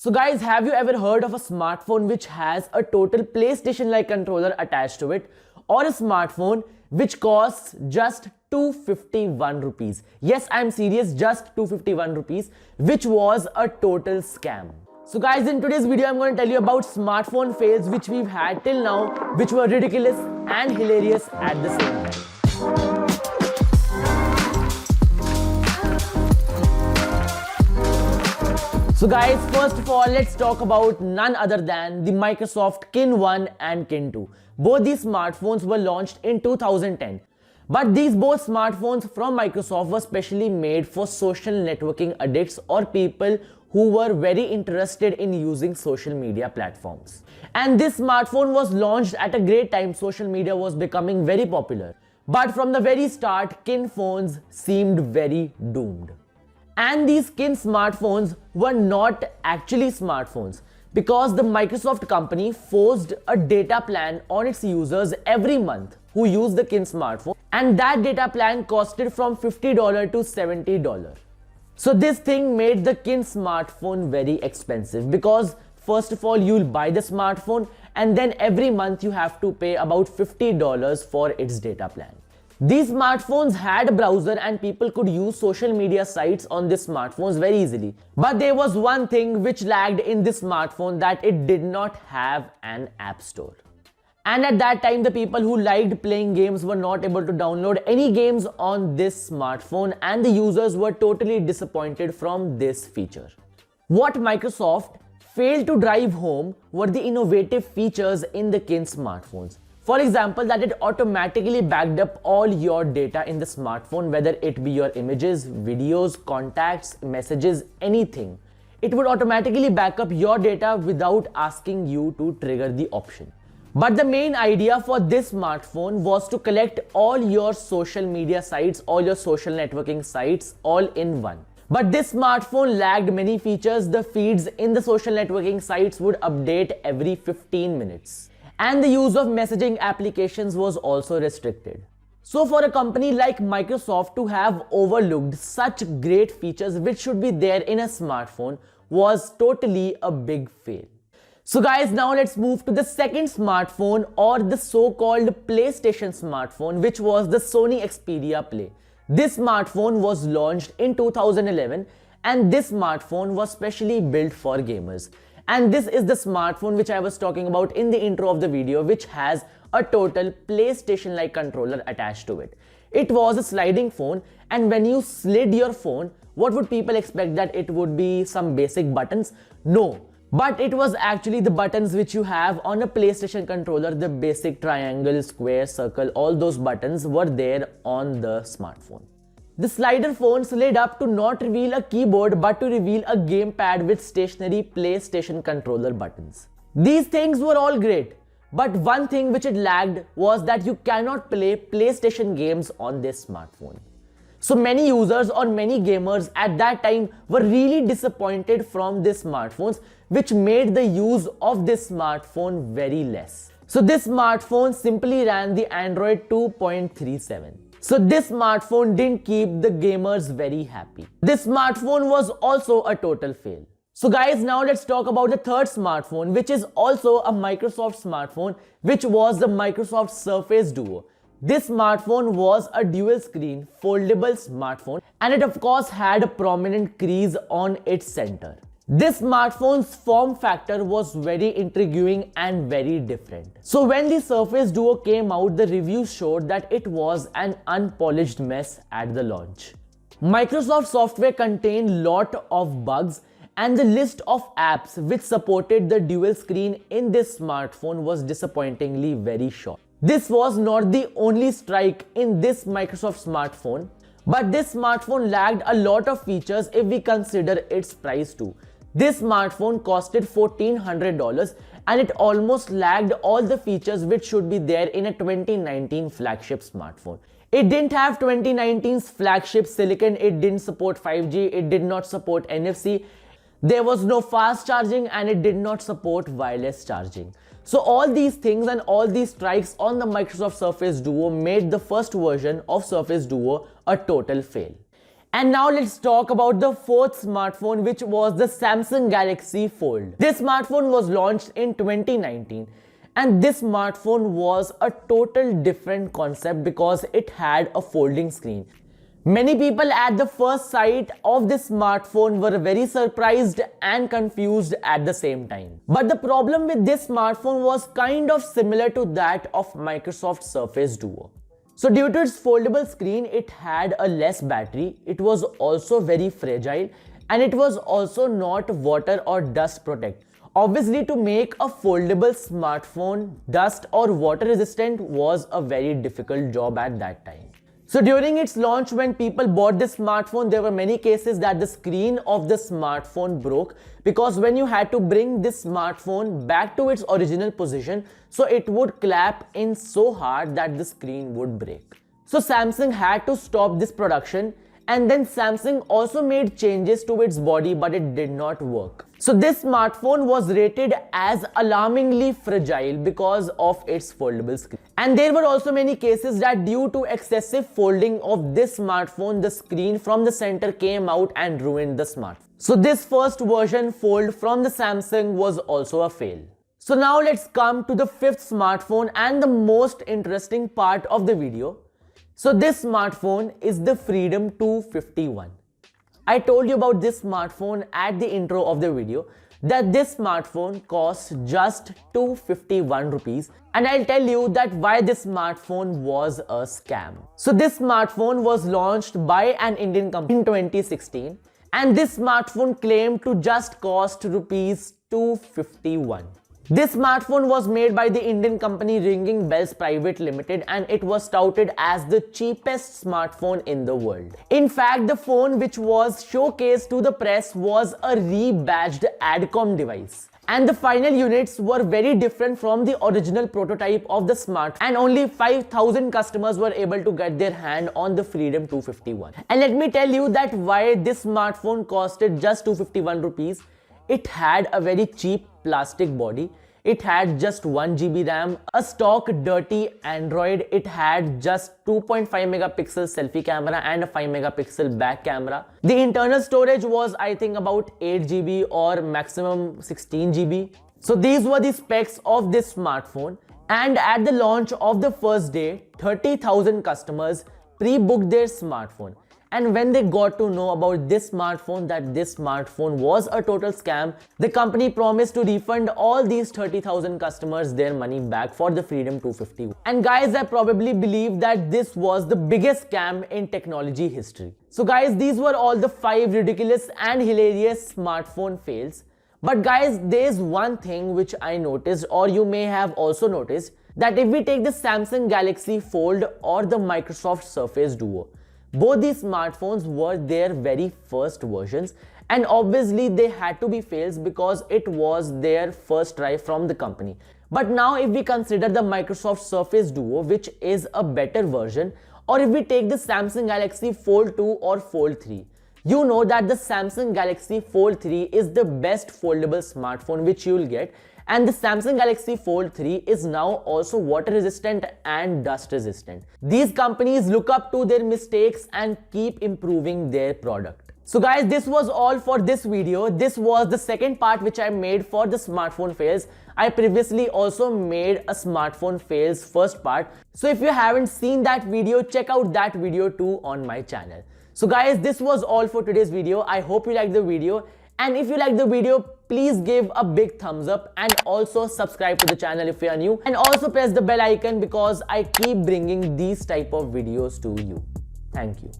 So guys, have you ever heard of a smartphone which has a total PlayStation-like controller attached to it, or a smartphone which costs just 251 rupees? Yes, I'm serious, just 251 rupees, which was a total scam. So guys, in today's video, I'm going to tell you about smartphone fails which we've had till now, which were ridiculous and hilarious at the same time. So guys, first of all, let's talk about none other than the Microsoft Kin 1 and Kin 2. Both these smartphones were launched in 2010. But these both smartphones from Microsoft were specially made for social networking addicts or people who were very interested in using social media platforms. And this smartphone was launched at a great time. Social media was becoming very popular. But from the very start, Kin phones seemed very doomed. And these Kin smartphones were not actually smartphones because the Microsoft company forced a data plan on its users every month who use the Kin smartphone, and that data plan costed from $50 to $70. So this thing made the Kin smartphone very expensive because first of all you'll buy the smartphone and then every month you have to pay about $50 for its data plan. These smartphones had a browser and people could use social media sites on these smartphones very easily. But there was one thing which lagged in this smartphone, that it did not have an app store. And at that time, the people who liked playing games were not able to download any games on this smartphone, and the users were totally disappointed from this feature. What Microsoft failed to drive home were the innovative features in the Kin smartphones. For example, that it automatically backed up all your data in the smartphone, whether it be your images, videos, contacts, messages, anything. It would automatically back up your data without asking you to trigger the option. But the main idea for this smartphone was to collect all your social media sites, all your social networking sites, all in one. But this smartphone lacked many features. The feeds in the social networking sites would update every 15 minutes. And the use of messaging applications was also restricted. So for a company like Microsoft to have overlooked such great features which should be there in a smartphone was totally a big fail. So guys, now let's move to the second smartphone, or the so-called PlayStation smartphone, which was the Sony Xperia Play. This smartphone was launched in 2011 and this smartphone was specially built for gamers. And this is the smartphone which I was talking about in the intro of the video, which has a total PlayStation-like controller attached to it. It was a sliding phone, and when you slid your phone, what would people expect? That it would be some basic buttons? No. But it was actually the buttons which you have on a PlayStation controller, the basic triangle, square, circle, all those buttons were there on the smartphone. The slider phone slid up to not reveal a keyboard but to reveal a gamepad with stationary PlayStation controller buttons. These things were all great, but one thing which it lacked was that you cannot play PlayStation games on this smartphone. So many users or many gamers at that time were really disappointed from these smartphones, which made the use of this smartphone very less. So this smartphone simply ran the Android 2.37. So this smartphone didn't keep the gamers very happy. This smartphone was also a total fail. So guys, now let's talk about the third smartphone, which is also a Microsoft smartphone, which was the Microsoft Surface Duo. This smartphone was a dual screen foldable smartphone, and it of course had a prominent crease on its center. This smartphone's form factor was very intriguing and very different. So when the Surface Duo came out, the reviews showed that it was an unpolished mess at the launch. Microsoft software contained lot of bugs, and the list of apps which supported the dual screen in this smartphone was disappointingly very short. This was not the only strike in this Microsoft smartphone, but this smartphone lacked a lot of features if we consider its price too. This smartphone costed $1,400 and it almost lacked all the features which should be there in a 2019 flagship smartphone. It didn't have 2019's flagship silicon, it didn't support 5G, it did not support NFC, there was no fast charging, and it did not support wireless charging. So all these things and all these strikes on the Microsoft Surface Duo made the first version of Surface Duo a total fail. And now let's talk about the fourth smartphone, which was the Samsung Galaxy Fold. This smartphone was launched in 2019, and this smartphone was a total different concept because it had a folding screen. Many people at the first sight of this smartphone were very surprised and confused at the same time. But the problem with this smartphone was kind of similar to that of Microsoft Surface Duo. So due to its foldable screen, it had a less battery, it was also very fragile, and it was also not water or dust protected. Obviously, to make a foldable smartphone dust or water resistant was a very difficult job at that time. So during its launch, when people bought this smartphone, there were many cases that the screen of the smartphone broke, because when you had to bring this smartphone back to its original position, so it would clap in so hard that the screen would break. So Samsung had to stop this production, and then Samsung also made changes to its body, but it did not work. So this smartphone was rated as alarmingly fragile because of its foldable screen. And there were also many cases that due to excessive folding of this smartphone, the screen from the center came out and ruined the smartphone. So this first version Fold from the Samsung was also a fail. So now let's come to the fifth smartphone and the most interesting part of the video. So this smartphone is the Freedom 251. I told you about this smartphone at the intro of the video that this smartphone costs just 251 rupees, and I'll tell you that why this smartphone was a scam. So this smartphone was launched by an Indian company in 2016, and this smartphone claimed to just cost rupees 251. This smartphone was made by the Indian company Ringing Bells Private Limited, and it was touted as the cheapest smartphone in the world. In fact, the phone which was showcased to the press was a rebadged Adcom device. And the final units were very different from the original prototype of the smartphone, and only 5,000 customers were able to get their hand on the Freedom 251. And let me tell you that why this smartphone costed just 251 rupees. It had a very cheap plastic body. It had just 1 GB RAM, a stock dirty Android. It had just 2.5 megapixel selfie camera and a 5 megapixel back camera. The internal storage was, I think, about 8 GB or maximum 16 GB. So these were the specs of this smartphone. And at the launch of the first day, 30,000 customers pre-booked their smartphone. And when they got to know about this smartphone, that this smartphone was a total scam, the company promised to refund all these 30,000 customers their money back for the Freedom 250. And guys, I probably believe that this was the biggest scam in technology history. So guys, these were all the 5 ridiculous and hilarious smartphone fails. But guys, there's one thing which I noticed, or you may have also noticed, that if we take the Samsung Galaxy Fold or the Microsoft Surface Duo, both these smartphones were their very first versions, and obviously they had to be fails because it was their first try from the company. But now if we consider the Microsoft Surface Duo, which is a better version, or if we take the Samsung Galaxy Fold 2 or Fold 3, you know that the Samsung Galaxy Fold 3 is the best foldable smartphone which you will get. And the Samsung Galaxy Fold 3 is now also water resistant and dust resistant. These companies look up to their mistakes and keep improving their product. So guys, this was all for this video. This was the second part which I made for the smartphone fails. I previously also made a smartphone fails first part. So if you haven't seen that video, check out that video too on my channel. So guys, this was all for today's video. I hope you liked the video. And if you like the video, please give a big thumbs up and also subscribe to the channel if you are new, and also press the bell icon because I keep bringing these type of videos to you. Thank you.